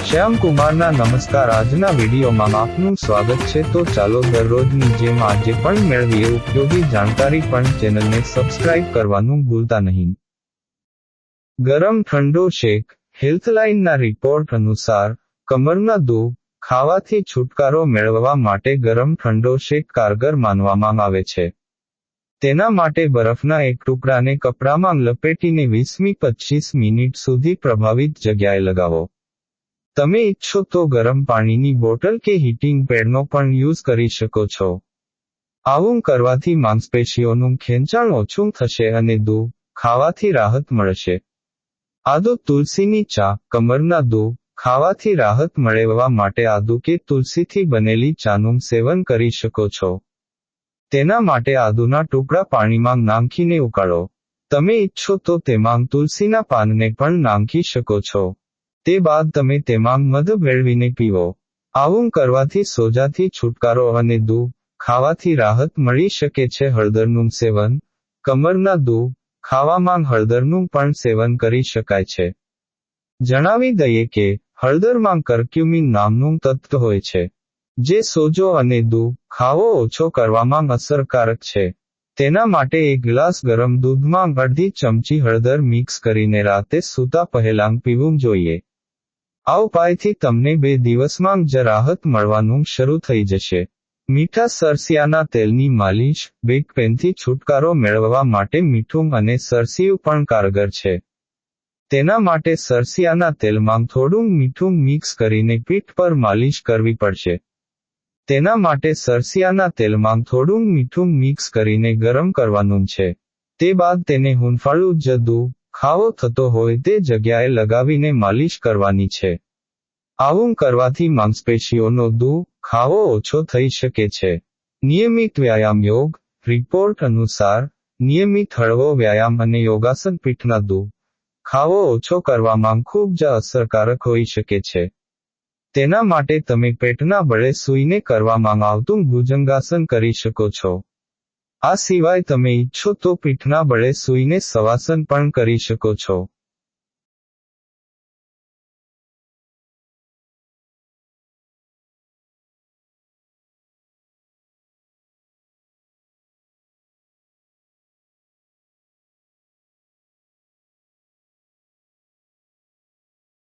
શ્યામકુમારના નમસ્કાર. આજના વિડીયોમાં આપનું સ્વાગત છે. તો ચાલો દરરોજની જેમ આજે પણ મેળવીએ ઉપયોગી જાણકારી, પણ ચેનલને સબસ્ક્રાઇબ કરવાનું ભૂલતા નહીં. ગરમ ઠંડો શેક. હેલ્થલાઇનના રિપોર્ટ અનુસાર કમરના દુઃખ ખાવાથી છુટકારો મેળવવા માટે ગરમ ઠંડો શેક કારગર માનવામાં આવે છે. તેના માટે બરફના એક ટુકડાને કપડામાં લપેટીને 20 થી 25 મિનિટ સુધી પ્રભાવિત જગ્યાએ લગાવો. તમે ઈચ્છો તો ગરમ પાણીની બોટલ કે હીટિંગ પેડનો પણ યુઝ કરી શકો છો. આવું કરવાથી માંસપેશીઓનું ખેંચાણ ઓછું થશે અને દુઃખ ખાવાથી રાહત મળશે. આદુ તુલસીની ચા. કમરના દુઃખ ખાવાથી રાહત મેળવવા માટે આદુ કે તુલસીથી બનેલી ચાનું સેવન કરી શકો છો. તેના માટે આદુના ટુકડા પાણીમાં નાખીને ઉકાળો. તમે ઈચ્છો તો તેમાં તુલસીના પાનને પણ નાખી શકો છો. તે બાદ તમે તેમાં મધ ભેળવીને પીવો. આવું કરવાથી સોજાથી છુટકારો અને દુઃખ ખાવાથી રાહત મળી શકે છે. હળદરનું સેવન. કમરના દુઃખ ખાવામાં હળદરનું પણ સેવન કરી શકાય છે. જણાવી દઈએ કે હળદરમાં કર્ક્યુમિન નામનું તત્વ હોય છે, જે સોજો અને દુઃખ ખાવો ઓછો કરવામાં અસરકારક છે. તેના માટે એક ગ્લાસ ગરમ દૂધમાં અડધી ચમચી હળદર મિક્સ કરીને રાતે સૂતા પહેલાં પીવું જોઈએ. આ ઉપાયથી તમને 2 દિવસમાં જ રાહત મળવાનું શરૂ થઈ જશે. મીઠા સરસિયાના તેલની માલિશ. બેક પેનથી છુટકારો મેળવવા માટે મીઠું અને સરસિયું પણ કારગર છે. તેના માટે સરસિયાના તેલમાં થોડું મીઠું મિક્સ કરીને પીઠ પર માલિશ કરવી પડશે. તેના માટે સરસિયાના તેલમાં થોડું મીઠું મિક્સ કરીને ગરમ કરવાનું છે. તે બાદ તેને હૂંફાળું જ દુઃખ ખાવો થતો હોય તે જગ્યાએ લગાવીને માલિશ કરવાની છે. આવું કરવાથી માંસપેશીઓનો દુઃખ ખાવો ઓછો થઈ શકે છે. નિયમિત વ્યાયામ. યોગ. રિપોર્ટ અનુસાર નિયમિત હળવો વ્યાયામ અને યોગાસન પીઠના દુઃખ ખાવો ઓછો કરવામાં ખૂબ જ અસરકારક હોઈ શકે છે. તેના માટે તમે પેટના બળે સૂઈને કરવામાં આવતું ભુજંગાસન કરી શકો છો. આ સિવાય તમે ઈચ્છો તો પીઠના બળે સૂઈને શવાસન પણ કરી શકો છો.